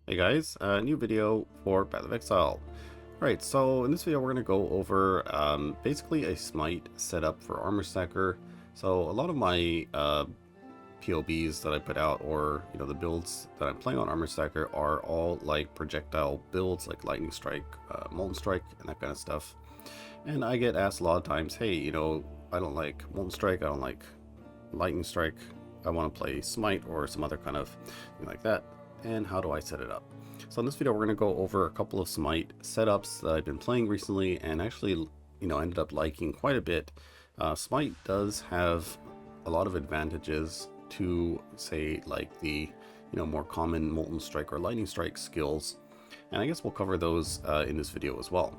Hey guys, new video for Path of Exile. Alright, so in this video we're going to go over basically a Smite setup for Armor Stacker. So a lot of my POBs that I put out, or the builds that I'm playing on Armor Stacker, are all like projectile builds like Lightning Strike, Molten Strike, and that kind of stuff. And I get asked a lot of times, hey, I don't like Molten Strike, I don't like Lightning Strike, I want to play Smite or some other kind of thing like that. And how do I set it up? So in this video we're going to go over a couple of Smite setups that I've been playing recently and actually ended up liking quite a bit. Smite does have a lot of advantages to, say, like the more common Molten Strike or Lightning Strike skills, and I guess we'll cover those in this video as well.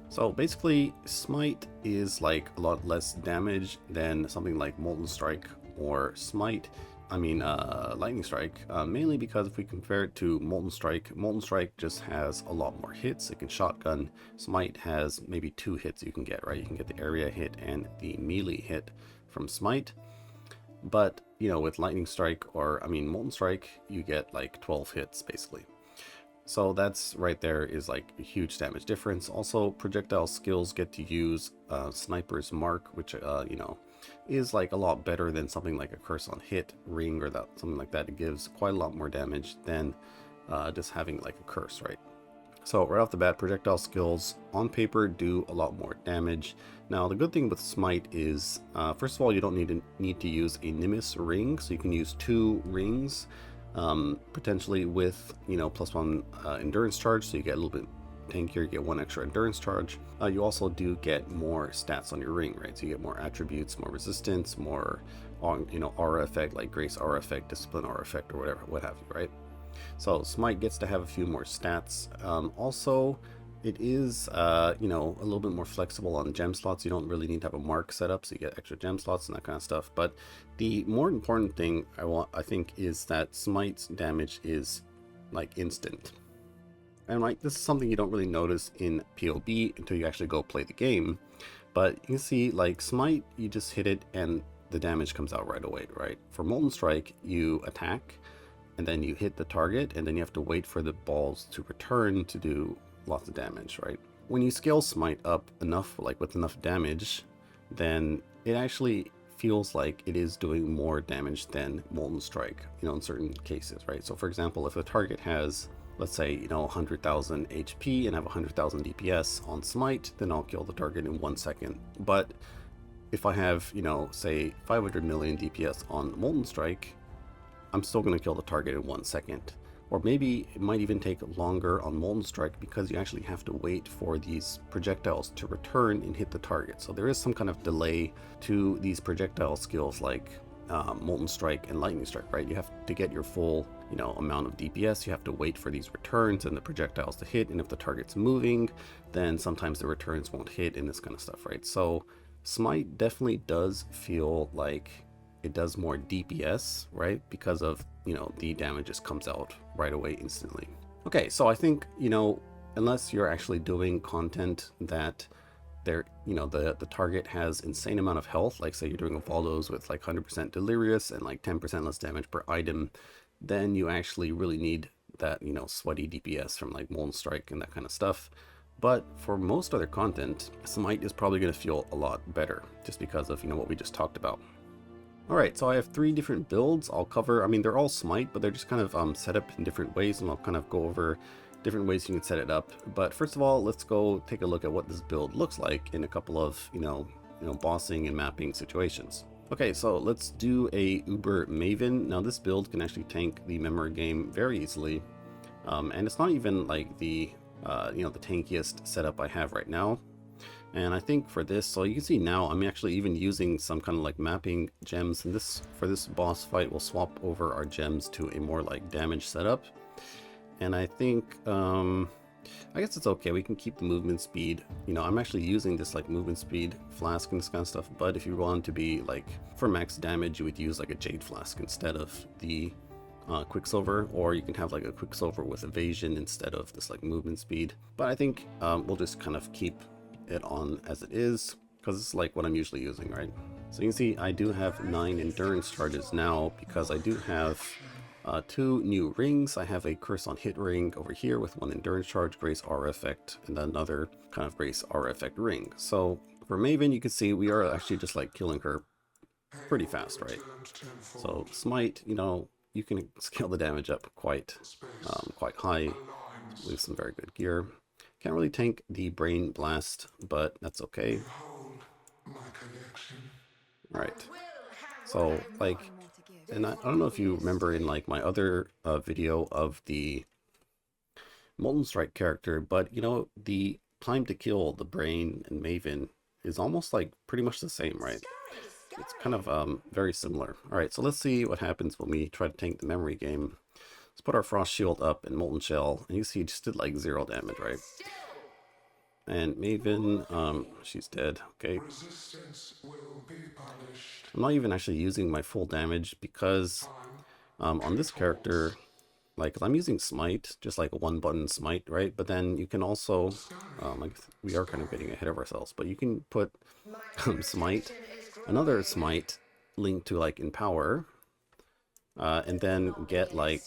So basically Smite is like a lot less damage than something like Molten Strike or Lightning Strike, mainly because if we compare it to Molten Strike just has a lot more hits. It can shotgun. Smite has maybe 2 hits you can get, right? You can get the area hit and the melee hit from Smite. But, with Lightning Strike or, Molten Strike, you get like 12 hits basically. So that's right there is like a huge damage difference. Also, projectile skills get to use Sniper's Mark, which, is like a lot better than something like a Curse on Hit, Ring, or something like that. It gives quite a lot more damage than just having like a Curse, right? So right off the bat, projectile skills on paper do a lot more damage. Now the good thing with Smite is, first of all, you don't need to use a Nimbus ring, so you can use 2 rings, potentially with +1 endurance charge, so you get a little bit tankier, you get 1 extra endurance charge. You also do get more stats on your ring, right? So you get more attributes, more resistance, more aura effect, like Grace aura effect, Discipline aura effect, or whatever, what have you, right? So Smite gets to have a few more stats. Also, it is a little bit more flexible on gem slots. You don't really need to have a mark set up, so you get extra gem slots and that kind of stuff. But the more important thing I think is that Smite's damage is like instant. And like, this is something you don't really notice in PoB until you actually go play the game. But you can see, like, Smite, you just hit it and the damage comes out right away, right? For Molten Strike, you attack and then you hit the target, and then you have to wait for the balls to return to do lots of damage, right? When you scale Smite up enough, like with enough damage, then it actually feels like it is doing more damage than Molten Strike, in certain cases, right? So for example, if the target has, let's say, 100,000 HP and have 100,000 DPS on Smite, then I'll kill the target in 1 second. But if I have, say 500 million DPS on Molten Strike, I'm still going to kill the target in 1 second. Or maybe it might even take longer on Molten Strike because you actually have to wait for these projectiles to return and hit the target. So there is some kind of delay to these projectile skills like Molten Strike and Lightning Strike, right? You have to get your full amount of DPS. You have to wait for these returns and the projectiles to hit, and if the target's moving, then sometimes the returns won't hit and this kind of stuff, right? So Smite definitely does feel like it does more DPS, right? Because of, the damage just comes out right away instantly. Okay, so I think, unless you're actually doing content that the target has insane amount of health, like say you're doing a Valdo's with like 100% Delirious and like 10% less damage per item, then you actually really need that, sweaty DPS from like Molten Strike and that kind of stuff. But for most other content, Smite is probably going to feel a lot better just because of, what we just talked about. Alright, so I have 3 different builds I'll cover. They're all Smite, but they're just kind of set up in different ways, and I'll kind of go over different ways you can set it up. But first of all, let's go take a look at what this build looks like in a couple of, bossing and mapping situations. Okay, so let's do a Uber Maven. Now this build can actually tank the memory game very easily. And it's not even like the tankiest setup I have right now. And I think for this, so you can see now I'm actually even using some kind of like mapping gems, and for this boss fight we'll swap over our gems to a more like damage setup. And I think I guess it's okay, we can keep the movement speed. I'm actually using this like movement speed flask and this kind of stuff, but if you want to be like for max damage, you would use like a Jade Flask instead of the Quicksilver, or you can have like a Quicksilver with evasion instead of this like movement speed. But I think we'll just kind of keep it on as it is, because it's like what I'm usually using, right? So you can see I do have 9 endurance charges now because I do have 2 new rings. I have a Curse on Hit ring over here with 1 Endurance Charge, Grace Aura Effect, and another kind of Grace Aura Effect ring. So for Maven, you can see we are actually just like killing her pretty fast, right? So Smite, you know, you can scale the damage up quite high with some very good gear. Can't really tank the Brain Blast, but that's okay. Alright, so like, and I don't know if you remember in like my other video of the Molten Strike character, but you know, the time to kill the Brain and Maven is almost like pretty much the same, right? It's kind of very similar. Alright, so let's see what happens when we try to tank the memory game. Let's put our Frost Shield up in Molten Shell, and you see it just did like 0 damage, right? And Maven, she's dead. Okay. I'm not even actually using my full damage because on this character, like I'm using Smite, just like a 1-button Smite, right? But then you can also, like we are kind of getting ahead of ourselves, but you can put Smite, another Smite linked to like Empower, and then get like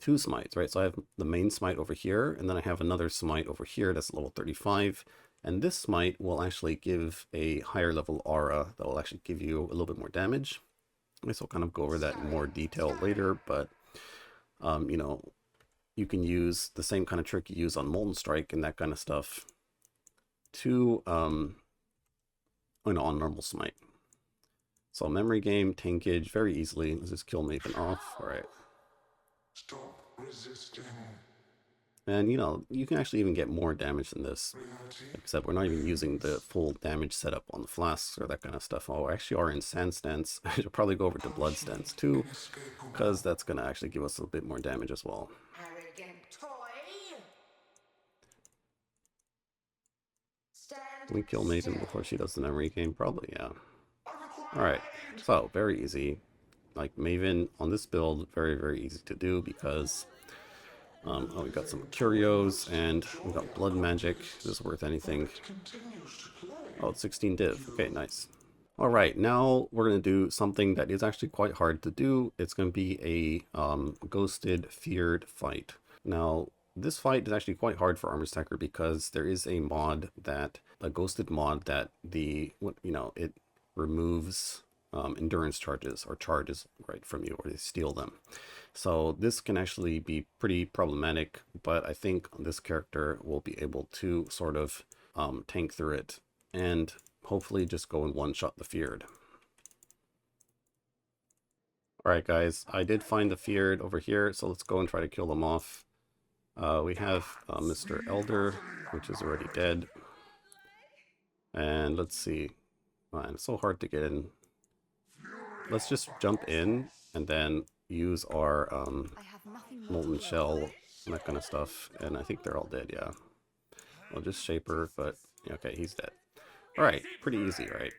2 smites, right? So I have the main smite over here, and then I have another smite over here that's level 35. And this smite will actually give a higher level aura that will actually give you a little bit more damage. I guess I'll kind of go over that in more detail later, but you know, you can use the same kind of trick you use on Molten Strike and that kind of stuff to, you know, on normal smite. So memory game, tankage, very easily. Let's just kill Maven off. All right. Stop resisting. And you know, you can actually even get more damage than this. Except we're not even using the full damage setup on the flasks or that kind of stuff. Oh, we actually are in Sand Stance. I should probably go over to Blood Stance too, because that's going to actually give us a bit more damage as well. Can we kill Maven before she does the memory game? Probably, yeah. Alright, so very easy. Like Maven on this build, very, very easy to do because oh, we got some curios and we got blood magic. Is this worth anything? Oh, it's 16 div. Okay, nice. Alright, now we're going to do something that is actually quite hard to do. It's going to be a ghosted feared fight. Now, this fight is actually quite hard for Armor Stacker because there is a mod that, a ghosted mod that it removes endurance charges or charges right from you, or they steal them. So this can actually be pretty problematic, but I think this character will be able to sort of tank through it and hopefully just go and one-shot the feared. Alright guys, I did find the feared over here, so let's go and try to kill them off. We have Mr. Elder, which is already dead. And let's see. Man, it's so hard to get in. Let's just jump in and then use our molten shell and that kind of stuff. And I think they're all dead, yeah. I'll just Shaper, but okay, he's dead. Alright, pretty easy, right?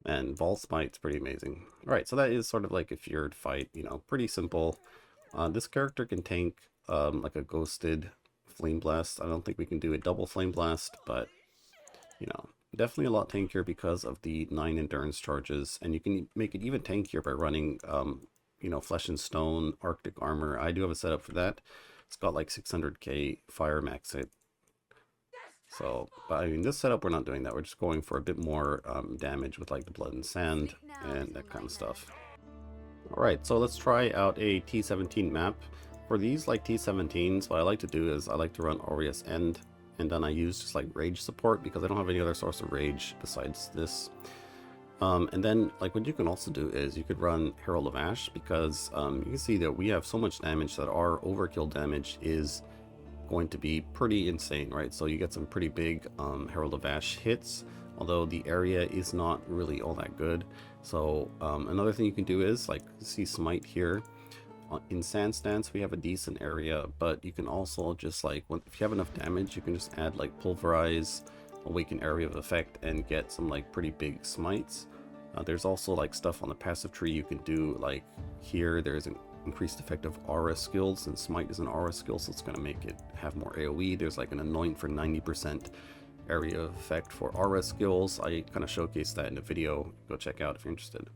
And Vault Smite's pretty amazing. Alright, so that is sort of like a feared fight, you know, pretty simple. This character can tank like a ghosted Flame Blast. I don't think we can do a double Flame Blast, but you know, definitely a lot tankier because of the 9 endurance charges, and you can make it even tankier by running you know, Flesh and Stone, Arctic Armor. I do have a setup for that. It's got like 600k fire max hit. So, but I mean, this setup we're not doing that. We're just going for a bit more damage with like the Blood and Sand and that kind of stuff. Alright, so let's try out a T17 map. For these like T17s, what I like to do is I like to run Aureus End, and then I use just like rage support because I don't have any other source of rage besides this. And then like what you can also do is you could run Herald of Ash because you can see that we have so much damage that our overkill damage is going to be pretty insane, right? So you get some pretty big Herald of Ash hits, although the area is not really all that good. So another thing you can do is like see Smite here. In Sand Stance we have a decent area, but you can also just like, if you have enough damage, you can just add like Pulverize, Awaken Area of Effect, and get some like pretty big smites. There's also like stuff on the passive tree you can do, like here there's an increased effect of aura skills, and Smite is an aura skill, so it's going to make it have more AoE. There's like an Anoint for 90% area of effect for aura skills. I kind of showcased that in a video. Go check out if you're interested.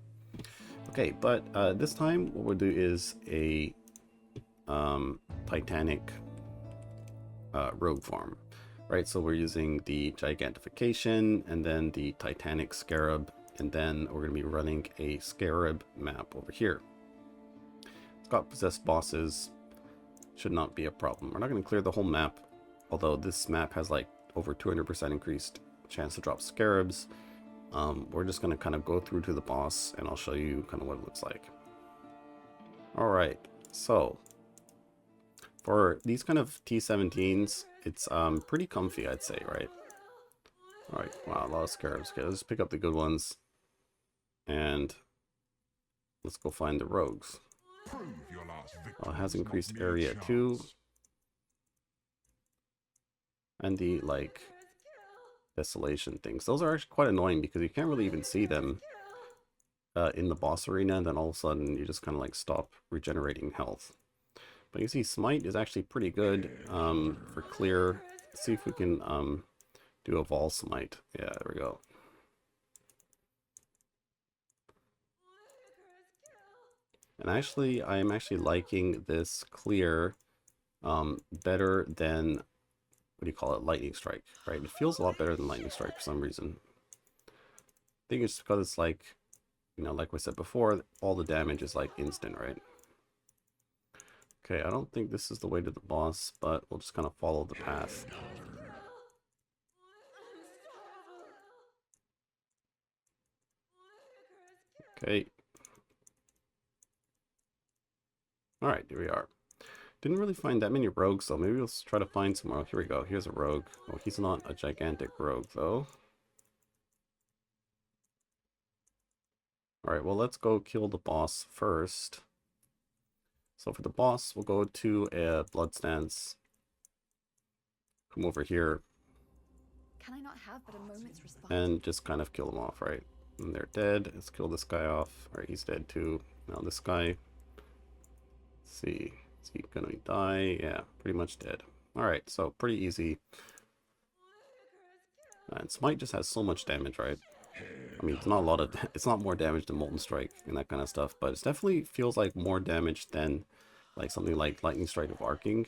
Okay, but this time what we'll do is a Titanic rogue form, right? So we're using the Gigantification and then the Titanic Scarab, and then we're going to be running a Scarab map over here. It's got possessed bosses, should not be a problem. We're not going to clear the whole map, although this map has like over 200% increased chance to drop Scarabs. We're just going to kind of go through to the boss, and I'll show you kind of what it looks like. Alright, so for these kind of T17s, it's pretty comfy, I'd say, right? Alright, wow, a lot of Scarabs. Okay, let's pick up the good ones, and let's go find the rogues. It has increased area too, and the like desolation things. Those are actually quite annoying because you can't really even see them in the boss arena, and then all of a sudden you just kind of like stop regenerating health. But you see Smite is actually pretty good for clear. Let's see if we can do a Vol Smite. Yeah, there we go. And actually, I am actually liking this clear better than, what do you call it, Lightning Strike, right? It feels a lot better than Lightning Strike for some reason. I think it's because it's like, you know, like we said before, all the damage is like instant, right? Okay, I don't think this is the way to the boss, but we'll just kind of follow the path. Okay. Alright, here we are. Didn't really find that many rogues, so maybe let's try to find some more. Oh, here we go. Here's a rogue. Oh, he's not a gigantic rogue, though. Alright, well, let's go kill the boss first. So for the boss, we'll go to a blood stance. Come over here. Can I not have but a moment's response? And just kind of kill them off, right? And they're dead. Let's kill this guy off. Alright, he's dead too. Now this guy. Let's see. Is he gonna die? Yeah, pretty much dead. Alright, so pretty easy. And Smite just has so much damage, right? I mean, it's not a lot of, it's not more damage than Molten Strike and that kind of stuff, but it definitely feels like more damage than like something like Lightning Strike of Arcing.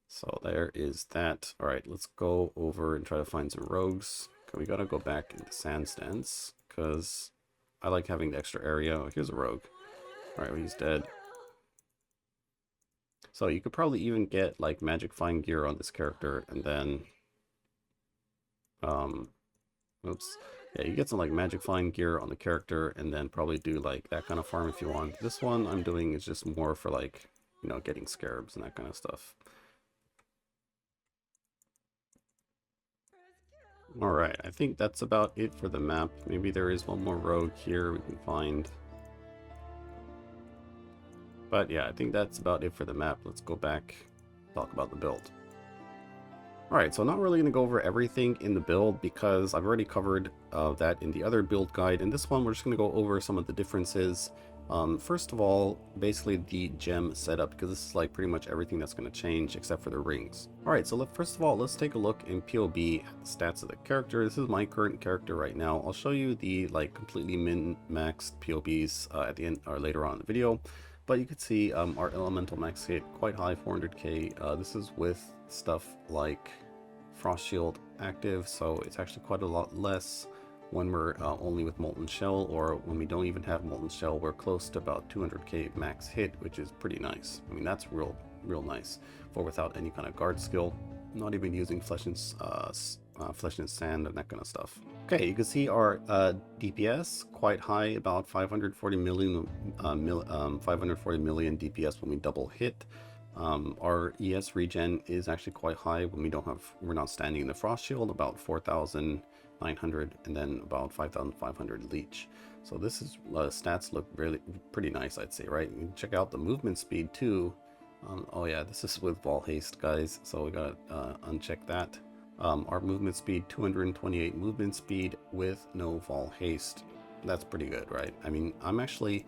So there is that. Alright, let's go over and try to find some rogues. Okay, we gotta go back into Sand Stance, because I like having the extra area. Oh, here's a rogue. Alright, well, he's dead. So you could probably even get like magic fine gear on this character, and then oops. Yeah, you get some like magic fine gear on the character, and then probably do like that kind of farm if you want. This one I'm doing is just more for like, you know, getting scarabs and that kind of stuff. Alright, I think that's about it for the map. Maybe there is one more rogue here we can find. But yeah, I think that's about it for the map. Let's go back, talk about the build. Alright, so I'm not really going to go over everything in the build because I've already covered that in the other build guide. In this one, we're just going to go over some of the differences. First of all, basically the gem setup, because this is like pretty much everything that's going to change except for the rings. Alright, so first of all, let's take a look in POB at the stats of the character. This is my current character right now. I'll show you the like completely min-maxed POBs at the end or later on in the video. But you can see our elemental max hit quite high, 400k. This is with stuff like Frost Shield active, so it's actually quite a lot less when we're only with Molten Shell, or when we don't even have Molten Shell, we're close to about 200k max hit, which is pretty nice. I mean, that's real nice for without any kind of guard skill, not even using flesh and sand and that kind of stuff. Okay, you can see our DPS quite high, about 540 million, 540 million DPS when we double hit. Our ES regen is actually quite high when we're not standing in the Frost Shield, about 4,900, and then about 5,500 leech. So this is stats look really pretty nice, I'd say, right? You can check out the movement speed too. Oh yeah, this is with Vol Haste, guys, so we gotta uncheck that. Our movement speed, 228 movement speed with no Vol Haste. That's pretty good, right? I mean, I'm actually,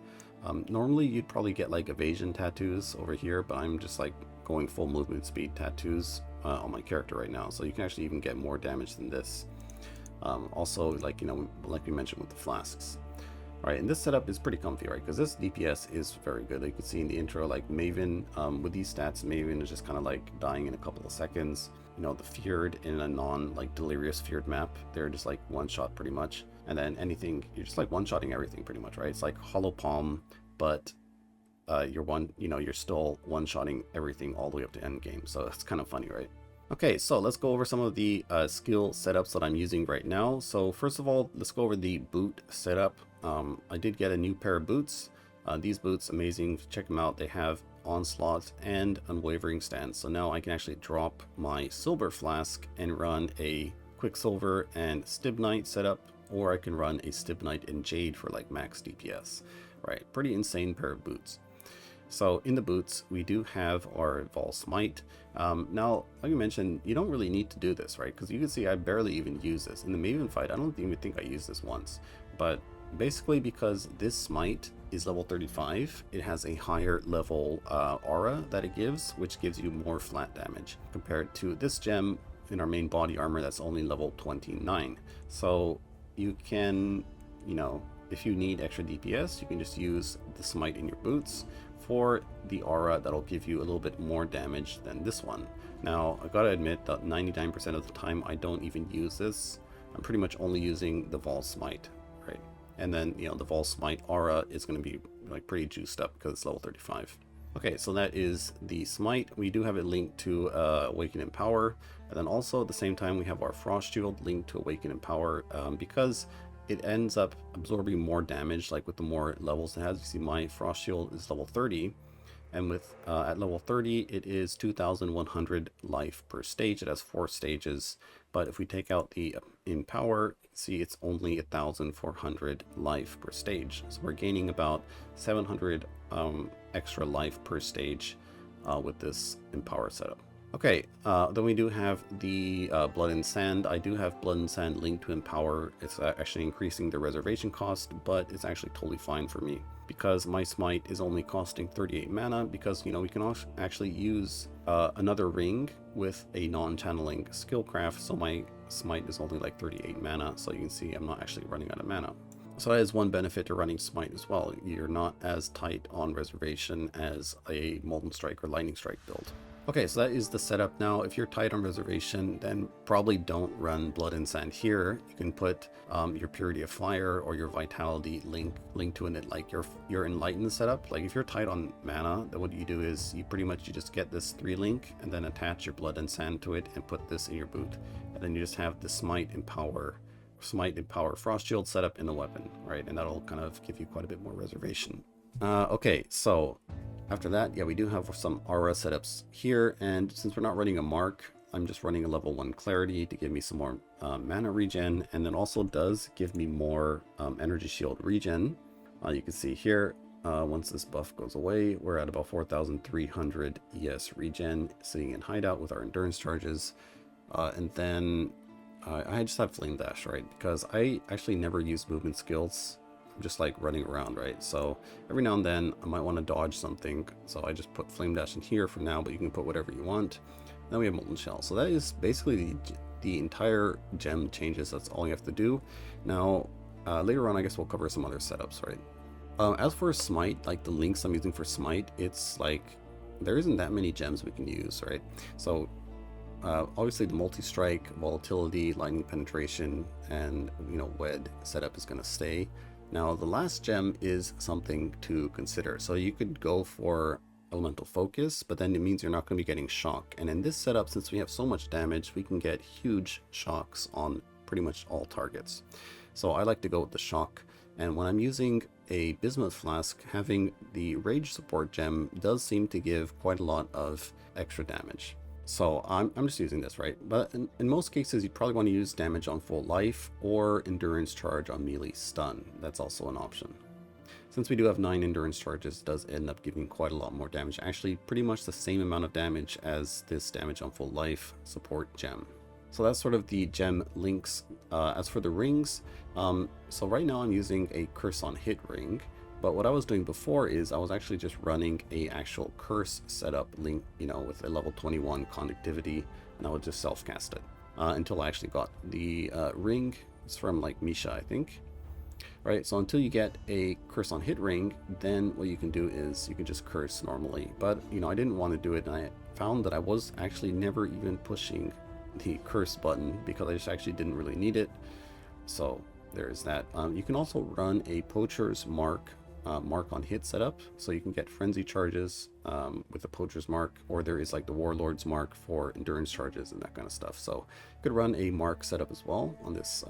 normally you'd probably get like evasion tattoos over here, but I'm just like going full movement speed tattoos on my character right now. So you can actually even get more damage than this. Also, like, you know, like we mentioned with the flasks. Alright, and this setup is pretty comfy, right? Because this DPS is very good. You can see in the intro, like Maven, with these stats, Maven is just kind of like dying in a couple of seconds. You know, the feared in a like delirious feared map, they're just like one shot pretty much. And then anything, you're just like one shotting everything pretty much, right? It's like hollow palm, but you're still one shotting everything all the way up to end game. So it's kind of funny, right? Okay, so let's go over some of the skill setups that I'm using right now. So first of all, let's go over the boot setup. I did get a new pair of boots. These boots, amazing. Check them out. They have onslaught and unwavering stance. So now I can actually drop my silver flask and run a quicksilver and stibnite setup, or I can run a stibnite and jade for like max DPS. Right, pretty insane pair of boots. So in the boots, we do have our Vol Smite. Now, like I mentioned, you don't really need to do this, right? Because you can see I barely even use this. In the Maven fight, I don't even think I used this once. But basically because this Smite is level 35, it has a higher level aura that it gives, which gives you more flat damage compared to this gem in our main body armor that's only level 29. So you can, if you need extra DPS, you can just use the Smite in your boots for the aura that'll give you a little bit more damage than this one. Now, I gotta admit that 99% of the time I don't even use this. I'm pretty much only using the Vol Smite, right? And then, the Vol Smite aura is gonna be like pretty juiced up because it's level 35. Okay, so that is the Smite. We do have it linked to Awaken and Power. And then also at the same time, we have our Frost Shield linked to Awaken and Power because it ends up absorbing more damage, like with the more levels it has. You see my Frost Shield is level 30, and with at level 30 it is 2,100 life per stage. It has 4 stages, but if we take out the Empower, see it's only 1,400 life per stage. So we're gaining about 700 extra life per stage with this Empower setup. Okay, then we do have the Blood and Sand. I do have Blood and Sand linked to Empower. It's actually increasing the reservation cost, but it's actually totally fine for me because my Smite is only costing 38 mana because, we can actually use another ring with a non-channeling skillcraft, so my Smite is only like 38 mana, so you can see I'm not actually running out of mana. So that is one benefit to running Smite as well. You're not as tight on reservation as a Molten Strike or Lightning Strike build. Okay, so that is the setup. Now, if you're tight on reservation, then probably don't run Blood and Sand here. You can put your Purity of Fire or your Vitality link to it, like your Enlightened setup. Like if you're tight on mana, then what you do is you just get this 3 link and then attach your Blood and Sand to it and put this in your boot. And then you just have the Smite Empower Frost Shield setup in the weapon, right? And that'll kind of give you quite a bit more reservation. Okay, so after that, yeah, we do have some aura setups here, and since we're not running a mark, I'm just running a level 1 clarity to give me some more mana regen, and then also does give me more energy shield regen. You can see here, once this buff goes away, we're at about 4,300 ES regen, sitting in hideout with our endurance charges, and then I just have Flame Dash, right? Because I actually never use movement skills. Just like running around, right? So every now and then I might want to dodge something, so I just put Flame Dash in here for now, but you can put whatever you want. Then we have Molten Shell. So that is basically the entire gem changes. That's all you have to do. Now later on I guess we'll cover some other setups, right? As for Smite, like the links I'm using for Smite, it's like there isn't that many gems we can use, right? So obviously the multi-strike, volatility, lightning penetration, and wed setup is going to stay. Now the last gem is something to consider. So you could go for elemental focus, but then it means you're not going to be getting shock. And in this setup, since we have so much damage, we can get huge shocks on pretty much all targets. So I like to go with the shock. And when I'm using a Bismuth Flask, having the Rage support gem does seem to give quite a lot of extra damage. So I'm just using this, right? But in most cases, you probably want to use damage on full life or endurance charge on melee stun. That's also an option. Since we do have 9 endurance charges, it does end up giving quite a lot more damage. Actually, pretty much the same amount of damage as this damage on full life support gem. So that's sort of the gem links. As for the rings, so right now I'm using a Curse on Hit ring. But what I was doing before is I was actually just running a actual curse setup link, with a level 21 conductivity, and I would just self-cast it until I actually got the ring. It's from like Misha, I think. right? So until you get a curse on hit ring, then what you can do is you can just curse normally. But you know, I didn't want to do it, and I found that I was actually never even pushing the curse button because I just actually didn't really need it. So there's that. You can also run a poacher's mark on hit setup, so you can get frenzy charges with the poacher's mark, or there is like the warlord's mark for endurance charges and that kind of stuff. So you could run a mark setup as well on this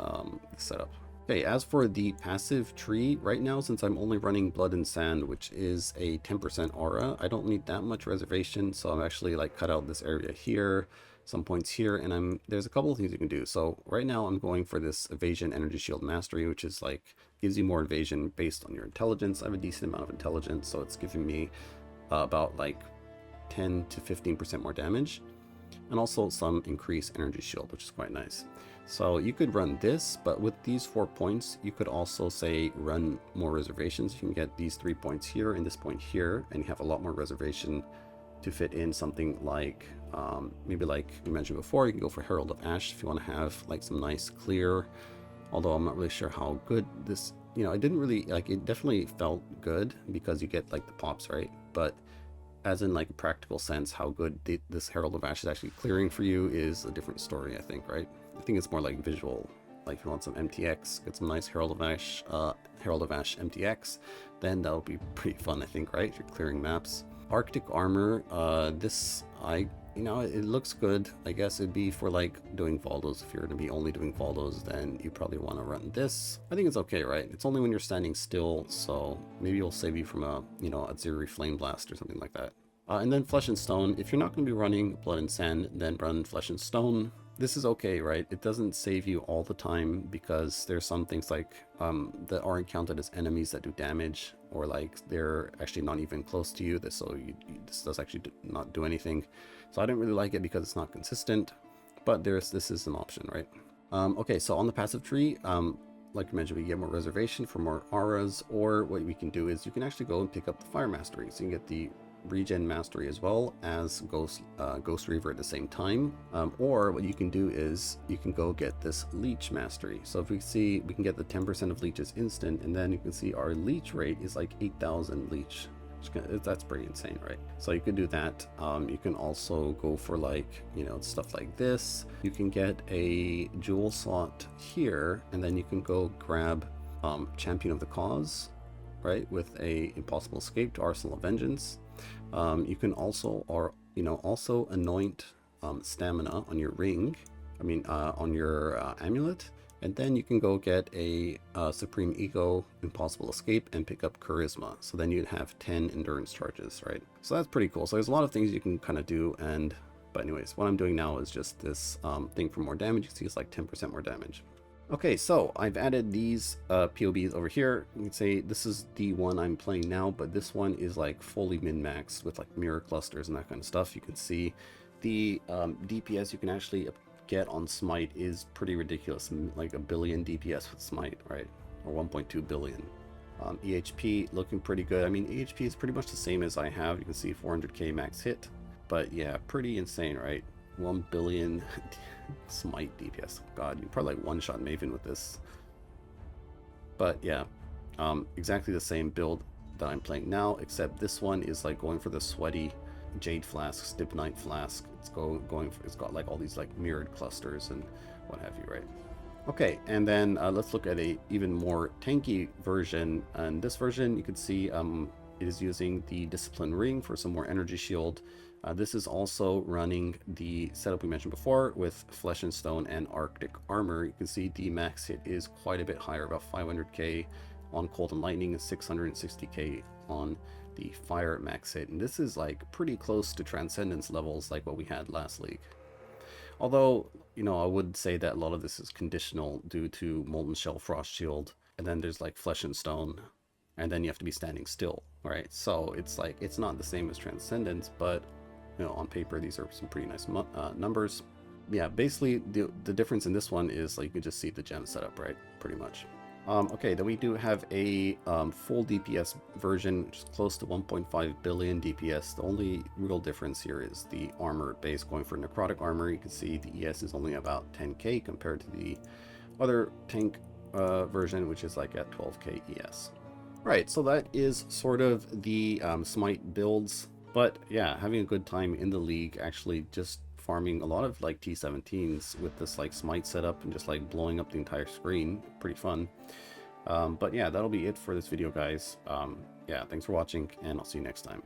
setup. Okay, as for the passive tree, right now, since I'm only running Blood and Sand, which is a 10% aura, I don't need that much reservation, so I'm actually like cut out this area here, some points here, and there's a couple of things you can do. So right now I'm going for this Evasion Energy Shield Mastery, which is like, gives you more evasion based on your intelligence. I have a decent amount of intelligence, so it's giving me about like 10 to 15% more damage, and also some increased energy shield, which is quite nice. So you could run this, but with these 4 points, you could also say run more reservations. You can get these 3 points here and this point here, and you have a lot more reservation to fit in something like, maybe like we mentioned before, you can go for Herald of Ash if you want to have like some nice clear, although I'm not really sure how good this, you know, it didn't really, like, it definitely felt good because you get like the pops, right? But as in like a practical sense, how good this Herald of Ash is actually clearing for you is a different story, I think, right? I think it's more like visual. Like if you want some MTX, get some nice Herald of Ash MTX, then that'll be pretty fun, I think, right? If you're clearing maps. Arctic Armor, you know, it looks good. I guess it'd be for like doing Valdos. If you're going to be only doing Valdos, then you probably want to run this. I think it's okay, right? It's only when you're standing still, so maybe it'll save you from a, you know, a Ziri Flame Blast or something like that. And then Flesh and Stone. If you're not going to be running Blood and Sand, then run Flesh and Stone. This is okay, right? It doesn't save you all the time because there's some things like that aren't counted as enemies that do damage, or like they're actually not even close to you. This does actually not do anything. So I don't really like it because it's not consistent, but this is an option, right? Okay, so on the passive tree, like I mentioned, we get more reservation for more auras, or what we can do is you can actually go and pick up the Fire Mastery. So you can get the Regen Mastery as well as Ghost Reaver at the same time, or what you can do is you can go get this Leech Mastery. So if we see, we can get the 10% of leeches instant, and then you can see our leech rate is like 8,000 leech. That's pretty insane, right? So you could do that. You can also go for like, you know, stuff like this. You can get a jewel slot here, and then you can go grab Champion of the Cause, right, with a Impossible Escape to Arsenal of Vengeance. You can also, also anoint stamina on your ring. On your amulet. And then you can go get a Supreme Ego, Impossible Escape, and pick up Charisma. So then you'd have 10 endurance charges, right? So that's pretty cool. So there's a lot of things you can kind of do. But anyways, what I'm doing now is just this thing for more damage. You can see it's like 10% more damage. Okay, so I've added these POBs over here. You can say this is the one I'm playing now, but this one is like fully min-maxed with like mirror clusters and that kind of stuff. You can see the DPS you can actually get on Smite is pretty ridiculous, like 1 billion DPS with Smite, right? Or 1.2 billion. EHP looking pretty good. I mean, EHP is pretty much the same as I have. You can see 400k max hit, but yeah, pretty insane, right? 1 billion Smite DPS. God, you probably like one-shot Maven with this. But yeah, exactly the same build that I'm playing now, except this one is like going for the sweaty Jade Flask, Stibnite Flask. It's got like all these like mirrored clusters and what have you, right? Okay, and then let's look at a even more tanky version. And this version, you can see it is using the Discipline Ring for some more energy shield. This is also running the setup we mentioned before with Flesh and Stone and Arctic Armor. You can see the max hit is quite a bit higher, about 500k on Cold and Lightning and 660k on the Fire max hit. And this is like pretty close to Transcendence levels like what we had last league. Although, you know, I would say that a lot of this is conditional due to Molten Shell, Frost Shield, and then there's like Flesh and Stone, and then you have to be standing still, right? So it's like, it's not the same as Transcendence, but you know, on paper, these are some pretty nice numbers. Yeah, basically the difference in this one is like you can just see the gem setup, right? Pretty much. Okay, then we do have a full DPS version, which is close to 1.5 billion DPS. The only real difference here is the armor base. Going for necrotic armor, you can see the ES is only about 10k compared to the other tank version, which is like at 12k ES. Right, so that is sort of the Smite builds, but yeah, having a good time in the league, actually just farming a lot of like T17s with this like Smite setup and just like blowing up the entire screen. Pretty fun. But yeah, that'll be it for this video, guys. Yeah, thanks for watching, and I'll see you next time.